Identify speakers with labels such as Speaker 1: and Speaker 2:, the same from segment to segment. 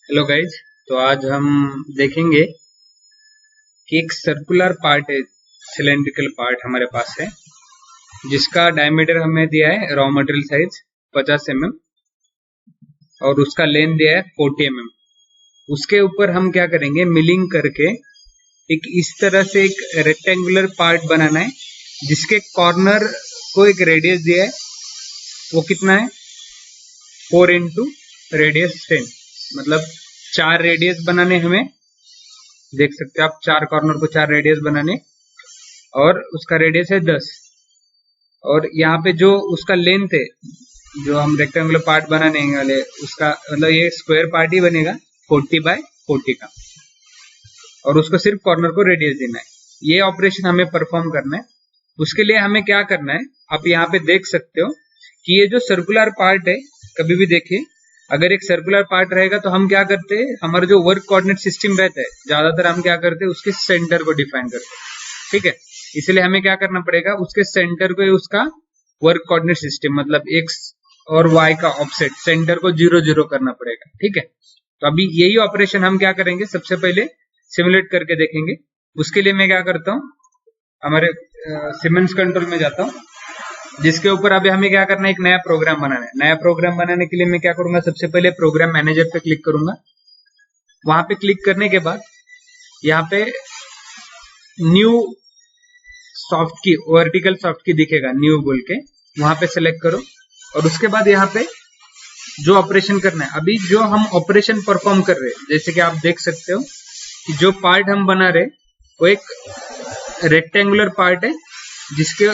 Speaker 1: Hello guys. तो आज हम देखेंगे कि एक सर्कुलर पार्ट है, सिलेंड्रिकल पार्ट हमारे पास है, जिसका डायमीटर हमें दिया है रॉ मटेरियल साइज 50 mm और उसका लेंथ दिया है 40 mm। उसके ऊपर हम क्या करेंगे, मिलिंग करके एक इस तरह से एक रेक्टेंगुलर पार्ट बनाना है, जिसके कॉर्नर को एक रेडियस दिया है। वो कितना है? 4 इंटू रेडियस 10, मतलब 4 रेडियस बनाने हमें, देख सकते हैं आप, 4 कॉर्नर को 4 रेडियस बनाने, और उसका रेडियस है 10। और यहाँ पे जो उसका लेंथ है, जो हम रेक्टेंगुलर पार्ट बनाने वाले, उसका मतलब ये स्क्वायर पार्ट ही बनेगा 40 बाय 40 का, और उसको सिर्फ कॉर्नर को रेडियस देना है। ये ऑपरेशन हमें परफॉर्म करना है। उसके लिए हमें क्या करना है, आप यहाँ पे देख सकते हो कि ये जो सर्कुलर पार्ट है, कभी भी देखिए, अगर एक सर्कुलर पार्ट रहेगा तो हम क्या करते हैं, हमारा जो वर्क कोऑर्डिनेट सिस्टम रहता है, ज्यादातर हम क्या करते हैं, उसके सेंटर को डिफाइन करते हैं। ठीक है, इसलिए हमें क्या करना पड़ेगा, उसके सेंटर को, उसका वर्क कोऑर्डिनेट सिस्टम मतलब एक्स और वाई का ऑफसेट, सेंटर को 0 0 करना पड़ेगा। ठीक है, तो अभी यही ऑपरेशन हम क्या करेंगे, सबसे पहले सिमुलेट करके देखेंगे। उसके लिए मैं क्या करता हूँ, हमारे सिमेंस कंट्रोल में जाता हूँ, जिसके ऊपर अभी हमें क्या करना है, एक नया प्रोग्राम बनाना है। नया प्रोग्राम बनाने के लिए मैं क्या करूंगा, सबसे पहले प्रोग्राम मैनेजर पे क्लिक करूंगा। वहां पे क्लिक करने के बाद यहाँ पे न्यू सॉफ्ट की, वर्टिकल सॉफ्ट की दिखेगा, न्यू बोल के, वहां पे सेलेक्ट करो। और उसके बाद यहाँ पे जो ऑपरेशन करना है, अभी जो हम ऑपरेशन परफॉर्म कर रहे हैं, जैसे कि आप देख सकते हो कि जो पार्ट हम बना रहे वो एक रेक्टेंगुलर पार्ट है, जिसके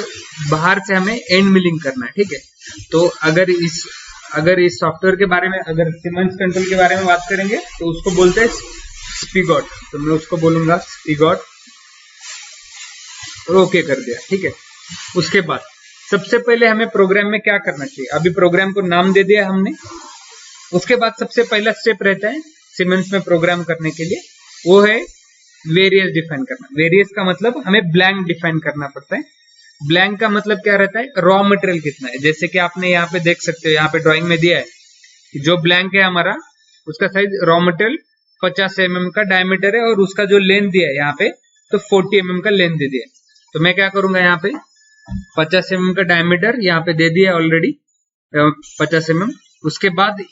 Speaker 1: बाहर से हमें एंड मिलिंग करना है। ठीक है, तो अगर इस सॉफ्टवेयर के बारे में, अगर सिमेंस कंट्रोल के बारे में बात करेंगे तो उसको बोलते हैं स्पिगॉट, तो मैं उसको बोलूंगा स्पिगॉट, और ओके कर दिया। ठीक है, उसके बाद सबसे पहले हमें प्रोग्राम में क्या करना चाहिए, अभी प्रोग्राम को नाम दे दिया हमने। उसके बाद सबसे पहला स्टेप रहता है सिमेंस में प्रोग्राम करने के लिए, वो है वेरियस डिफाइन करना। वेरियस का मतलब हमें ब्लैंक डिफाइन करना पड़ता है। ब्लैंक का मतलब क्या रहता है, रॉ मटेरियल कितना है। जैसे कि आपने यहाँ पे देख सकते हो, यहाँ पे ड्राइंग में दिया है कि जो ब्लैंक है हमारा, उसका साइज रॉ मटेरियल 50 mm का डायमीटर है, और उसका जो लेंथ दिया है यहाँ पे, तो 40 mm का लेंथ दे दिया है। तो मैं क्या करूंगा, यहाँ पे 50 mm का डायमीटर यहाँ पे दे दिया ऑलरेडी, 50 mm। उसके बाद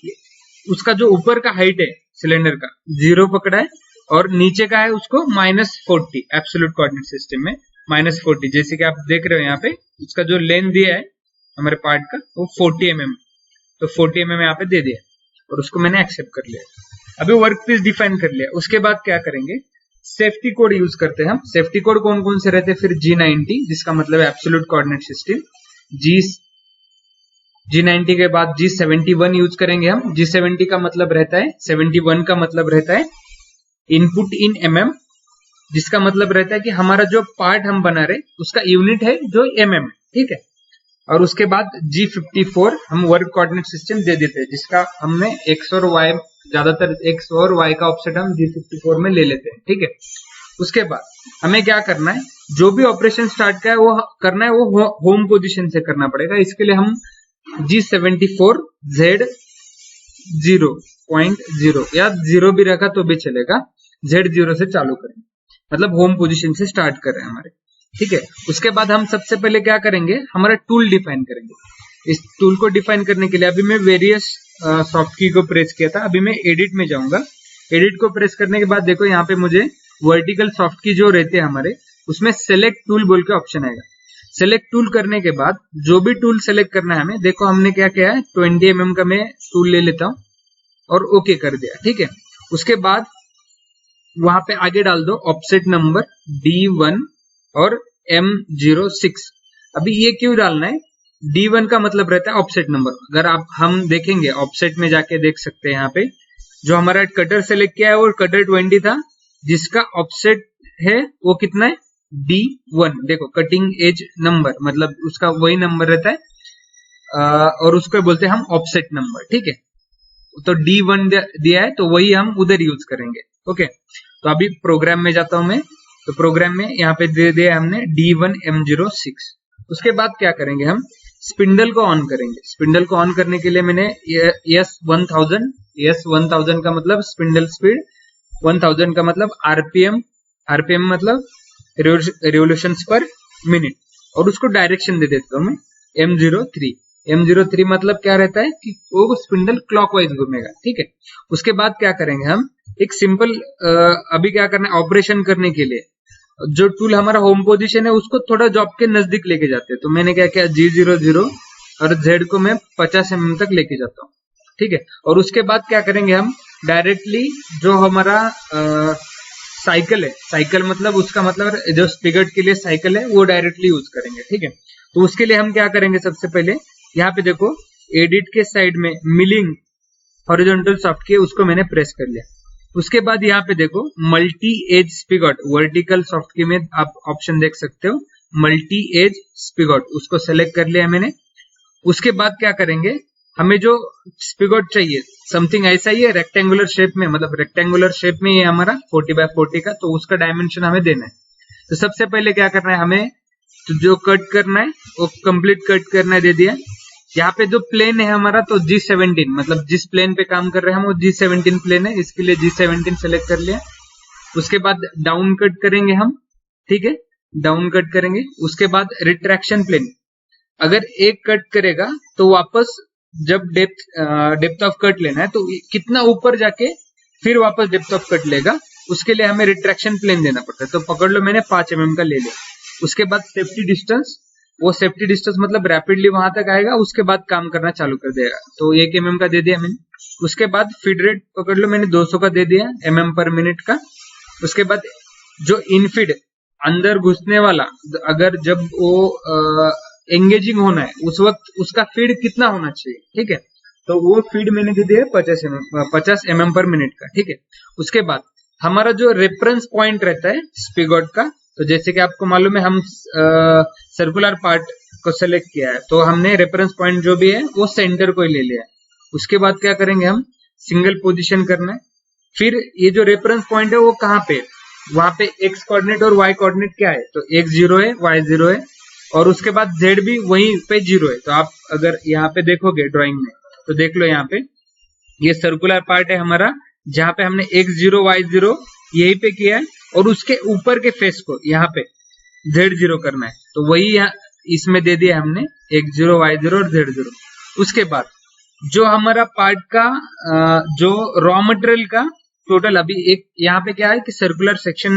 Speaker 1: उसका जो ऊपर का हाइट है सिलेंडर का, 0 पकड़ा है, और नीचे का है उसको -40, एब्सोल्यूट कोऑर्डिनेट सिस्टम में -40। जैसे कि आप देख रहे हो यहाँ पे, उसका जो लेंथ दिया है हमारे पार्ट का, वो 40 mm, तो 40 mm यहाँ पे दे दिया, और उसको मैंने एक्सेप्ट कर लिया। अभी वर्क पीस डिफाइन कर लिया। उसके बाद क्या करेंगे, सेफ्टी कोड यूज करते हैं हम। सेफ्टी कोड कौन कौन से रहते हैं, फिर G90, जिसका मतलब है एब्सोल्यूट कोऑर्डिनेट सिस्टम। G90 के बाद G71 यूज करेंगे हम। G70 का मतलब रहता है, 71 का मतलब रहता है इनपुट इन mm, जिसका मतलब रहता है कि हमारा जो पार्ट हम बना रहे उसका यूनिट है जो mm है। ठीक है, और उसके बाद G54 हम वर्क कोऑर्डिनेट सिस्टम दे देते हैं, जिसका हमने x और y, ज्यादातर x और y का ऑफसेट हम G54 में ले लेते हैं। ठीक है, उसके बाद हमें क्या करना है, जो भी ऑपरेशन स्टार्ट का है वो करना है, वो होम पोजीशन से करना पड़ेगा। इसके लिए हम G74 Z0.0 या 0 भी रखा तो भी चलेगा, Z0 से चालू करेंगे, मतलब होम पोजीशन से स्टार्ट कर रहे हैं हमारे। ठीक है, उसके बाद हम सबसे पहले क्या करेंगे, हमारा टूल डिफाइन करेंगे। इस टूल को डिफाइन करने के लिए अभी मैं वेरियस सॉफ्ट की को प्रेस किया था, अभी मैं एडिट में जाऊंगा। एडिट को प्रेस करने के बाद देखो यहाँ पे मुझे वर्टिकल सॉफ्ट की जो रहते हैं हमारे, उसमें सेलेक्ट टूल बोल के ऑप्शन आएगा। सेलेक्ट टूल करने के बाद जो भी टूल सेलेक्ट करना है हमें, देखो हमने क्या किया है, 20 mm का मैं टूल ले लेता हूं और ओके कर दिया। ठीक है, उसके बाद वहां पे आगे डाल दो ऑफसेट नंबर D1 और M06। अभी ये क्यों डालना है, D1 का मतलब रहता है ऑफसेट नंबर। अगर आप हम देखेंगे ऑफसेट में जाके देख सकते हैं, यहाँ पे जो हमारा कटर सेलेक्ट किया है वो कटर 20 था, जिसका ऑफसेट है वो कितना है, D1। देखो कटिंग एज नंबर, मतलब उसका वही नंबर रहता है, और उसको बोलते हैं हम ऑफसेट नंबर। ठीक है, तो D1 दिया है तो वही हम उधर यूज करेंगे। ओके, तो अभी प्रोग्राम में जाता हूं मैं, तो प्रोग्राम में यहाँ पे दे दिया हमने D1 M06। उसके बाद क्या करेंगे, हम स्पिंडल को ऑन करेंगे। स्पिंडल को ऑन करने के लिए मैंने S1000 का मतलब स्पिंडल स्पीड, 1000 का मतलब आरपीएम, आरपीएम मतलब रिवोल्यूशंस पर मिनट, और उसको डायरेक्शन दे देता हूँ मैं M03। M03 मतलब क्या रहता है कि वो स्पिंडल क्लॉकवाइज घूमेगा, ठीक है। उसके बाद क्या करेंगे हम, एक सिंपल अभी क्या करना है, ऑपरेशन करने के लिए जो टूल हमारा होम पोजीशन है उसको थोड़ा जॉब के नजदीक लेके जाते हैं। तो मैंने क्या किया, G00 और Z को मैं 50 mm तक लेके जाता हूँ, ठीक है। और उसके बाद क्या करेंगे हम, डायरेक्टली जो हमारा साइकिल है, साइकिल मतलब उसका मतलब जो स्पिगट के लिए साइकिल है वो डायरेक्टली यूज करेंगे, ठीक है। तो उसके लिए हम क्या करेंगे, सबसे पहले यहाँ पे देखो एडिट के साइड में मिलिंग हॉरिजॉन्टल सॉफ्ट की उसको मैंने प्रेस कर लिया। उसके बाद यहाँ पे देखो मल्टी एज स्पिगॉट वर्टिकल सॉफ्ट की में आप ऑप्शन देख सकते हो, मल्टी एज स्पिगॉट, उसको सेलेक्ट कर लिया मैंने। उसके बाद क्या करेंगे, हमें जो स्पिगॉट चाहिए समथिंग ऐसा ही है रेक्टेंगुलर शेप में, मतलब रेक्टेंगुलर शेप में ये हमारा 40x40 का, तो उसका डायमेंशन हमें देना है। तो सबसे पहले क्या करना है हमें, तो जो कट करना है वो कंप्लीट कट करना है, दे दिया। यहाँ पे जो प्लेन है हमारा तो G17, मतलब जिस प्लेन पे काम कर रहे हैं हम वो G17 प्लेन है, इसके लिए G17 सेलेक्ट कर लिया। उसके बाद डाउन कट करेंगे हम, ठीक है, डाउन कट करेंगे। उसके बाद रिट्रैक्शन प्लेन, अगर एक कट करेगा तो वापस जब डेप्थ ऑफ कट लेना है तो कितना ऊपर जाके फिर वापस डेप्थ ऑफ कट लेगा, उसके लिए हमें रिट्रैक्शन प्लेन देना पड़ता है। तो पकड़ लो मैंने 5 mm का ले लिया। उसके बाद सेफ्टी डिस्टेंस, वो सेफ्टी डिस्टेंस मतलब रैपिडली वहां तक आएगा, उसके बाद काम करना चालू कर देगा, तो 1 mm का दे दिया मैंने। उसके बाद फीड रेट पकड़ लो मैंने 200 का दे दिया mm/मिनट का। उसके बाद जो इनफीड अंदर घुसने वाला, अगर जब वो एंगेजिंग होना है उस वक्त उसका फीड कितना होना चाहिए, ठीक है, तो वो फीड मैंने दे दिया 50 mm/मिनट का, ठीक है। उसके बाद हमारा जो रेफरेंस पॉइंट रहता है स्पिगॉट का, तो जैसे कि आपको मालूम है हम सर्कुलर पार्ट को सेलेक्ट किया है, तो हमने रेफरेंस पॉइंट जो भी है वो सेंटर को ही ले लिया है। उसके बाद क्या करेंगे हम, सिंगल पोजीशन करना है। फिर ये जो रेफरेंस पॉइंट है वो कहाँ पे, वहां पे एक्स कोऑर्डिनेट और वाई कोऑर्डिनेट क्या है, तो एक्स 0 है, वाई 0 है, और उसके बाद जेड भी वहीं पे 0 है। तो आप अगर यहाँ पे देखोगे ड्राइंग में तो देख लो, यहाँ पे ये सर्कुलर पार्ट है हमारा, जहाँ पे हमने x0 y0 यही पे किया है, और उसके ऊपर के फेस को यहाँ पे z0 करना है, तो वही यहाँ इसमें दे दिया हमने x0 y0 और z0। उसके बाद जो हमारा पार्ट का जो रॉ मटेरियल का टोटल, अभी एक यहाँ पे क्या है कि सर्कुलर सेक्शन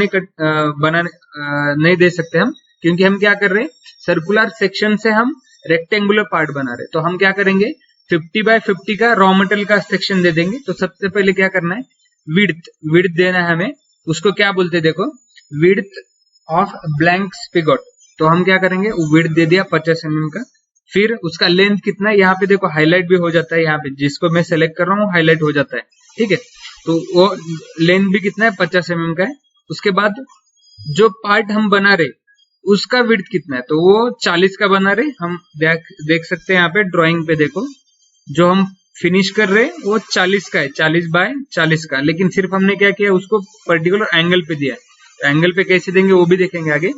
Speaker 1: नहीं दे सकते हम, क्योंकि हम क्या कर रहे हैं, सर्कुलर सेक्शन से हम रेक्टेंगुलर पार्ट बना रहे हैं। तो हम क्या करेंगे, 50x50 का रॉ मटेरियल का सेक्शन दे देंगे। तो सबसे पहले क्या करना है, विड्थ देना है हमें, उसको क्या बोलते हैं देखो, विड्थ ऑफ ब्लैंक स्पिगॉट। तो हम क्या करेंगे, विड्थ दे दिया 50 mm का। फिर उसका लेंथ कितना है, यहाँ पे देखो हाईलाइट भी हो जाता है, यहाँ पे जिसको मैं सेलेक्ट कर रहा हूँ हाईलाइट हो जाता है, ठीक है। तो वो लेंथ भी कितना है, 50 mm का है। उसके बाद जो पार्ट हम बना रहे उसका विड्थ कितना है, तो वो 40 का बना रहे हम, देख सकते हैं यहाँ पे ड्राइंग पे देखो, जो हम फिनिश कर रहे हैं वो 40 का है, 40x40 का, लेकिन सिर्फ हमने क्या किया, उसको पर्टिकुलर एंगल पे दिया है। तो एंगल पे कैसे देंगे वो भी देखेंगे आगे।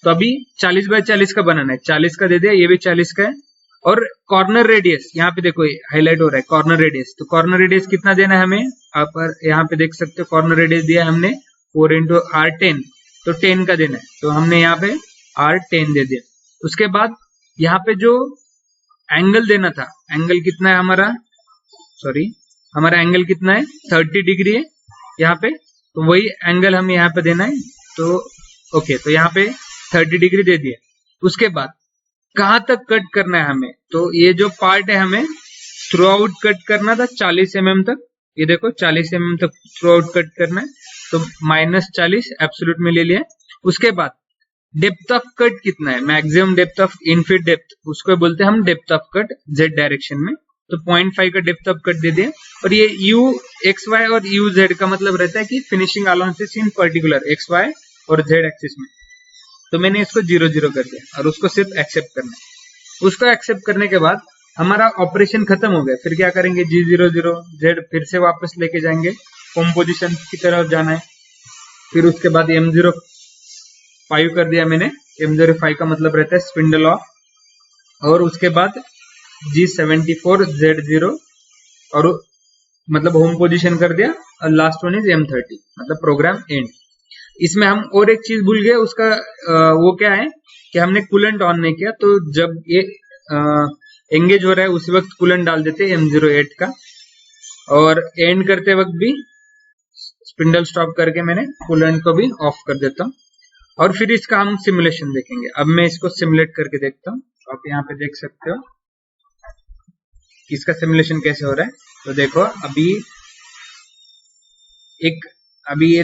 Speaker 1: तो अभी 40x40 का बनाना है, 40 का दे दिया, ये भी 40 का है। और कॉर्नर रेडियस यहाँ पे देखो हाईलाइट हो रहा है, कॉर्नर रेडियस, तो कॉर्नर रेडियस कितना देना है हमें, आप यहाँ पे देख सकते हो कॉर्नर रेडियस दिया हमने 4 × R10, तो 10 का देना है, तो हमने यहाँ पे R10 दे दिया। उसके बाद यहाँ पे जो एंगल देना था, एंगल कितना है हमारा, हमारा एंगल कितना है, 30 डिग्री है यहाँ पे, तो वही एंगल हमें यहाँ पे देना है। तो ओके, तो यहाँ पे 30 डिग्री दे दिया। उसके बाद कहाँ तक कट करना है हमें, तो ये जो पार्ट है हमें थ्रू आउट कट करना था 40 mm तक, ये देखो 40 mm तक थ्रू आउट कट करना है, तो -40 एब्सोल्यूट में ले लिया। उसके बाद डेप्थ ऑफ कट कितना है, मैक्सिमम डेप्थ ऑफ इनफिट डेप्थ, उसको बोलते हैं हम depth of cut z direction में, तो 0.5 का डेप्थ ऑफ कट दे दिया। और ये u xy और u z का मतलब रहता है कि फिनिशिंग अलाउंसेस इन पर्टिकुलर xy और z एक्सिस में, तो मैंने इसको 0 कर दिया और उसको सिर्फ एक्सेप्ट करना है। उसको एक्सेप्ट करने के बाद हमारा ऑपरेशन खत्म हो गया। फिर क्या करेंगे, G00 Z फिर से वापस लेके जाएंगे, होम पोजीशन की तरफ जाना है। फिर उसके बाद M05 कर दिया मैंने, M05 का मतलब रहता है स्पिंडल ऑफ, और उसके बाद G74Z0 और मतलब होम पोजीशन कर दिया, और लास्ट वन इज M30 मतलब प्रोग्राम एंड। इसमें हम और एक चीज भूल गए, उसका वो क्या है कि हमने कूलेंट ऑन नहीं किया, तो जब ये एंगेज हो रहा है उसी वक्त कूलेंट डाल देते हैं M08 का, और एंड करते वक्त भी स्पिंडल स्टॉप करके मैंने कूलेंट को भी ऑफ कर देता हूँ। और फिर इसका हम सिमुलेशन देखेंगे। अब मैं इसको सिमुलेट करके देखता हूँ, आप यहाँ पे देख सकते हो कि इसका सिमुलेशन कैसे हो रहा है। तो देखो अभी ये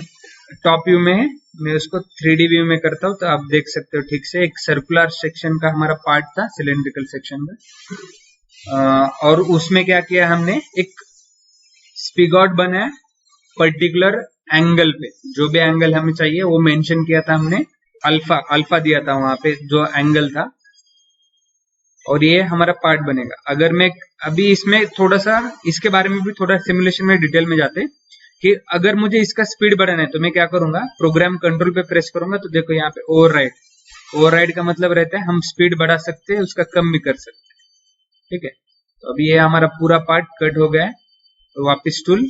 Speaker 1: टॉप व्यू में है, मैं उसको 3D व्यू में करता हूँ, तो आप देख सकते हो ठीक से एक सर्कुलर सेक्शन का हमारा पार्ट था सिलेंड्रिकल सेक्शन में, और उसमें क्या किया हमने, एक स्पिगॉट बनाया पर्टिकुलर एंगल पे, जो भी एंगल हमें चाहिए वो मेंशन किया था हमने, अल्फा दिया था वहां पे जो एंगल था, और ये हमारा पार्ट बनेगा। अगर मैं अभी इसमें थोड़ा सा इसके बारे में भी थोड़ा सिमुलेशन में डिटेल में जाते कि अगर मुझे इसका स्पीड बढ़ाना है तो मैं क्या करूंगा, प्रोग्राम कंट्रोल पे प्रेस करूंगा, तो देखो यहाँ पे ओवरराइड का मतलब रहता है हम स्पीड बढ़ा सकते हैं, उसका कम भी कर सकते हैं, ठीक है। तो अभी ये हमारा पूरा पार्ट कट हो गया है, तो वापस टूल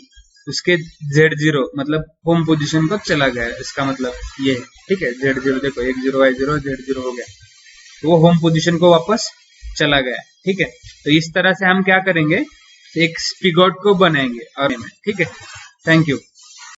Speaker 1: उसके Z0 मतलब होम पोजीशन पर चला गया है, इसका मतलब ये है, ठीक है। Z0 देखो 10Y0 Z0 हो गया, तो वो होम पोजीशन को वापस चला गया, ठीक है। तो इस तरह से हम क्या करेंगे, एक स्पिगॉट को बनाएंगे और ठीक है। Thank you.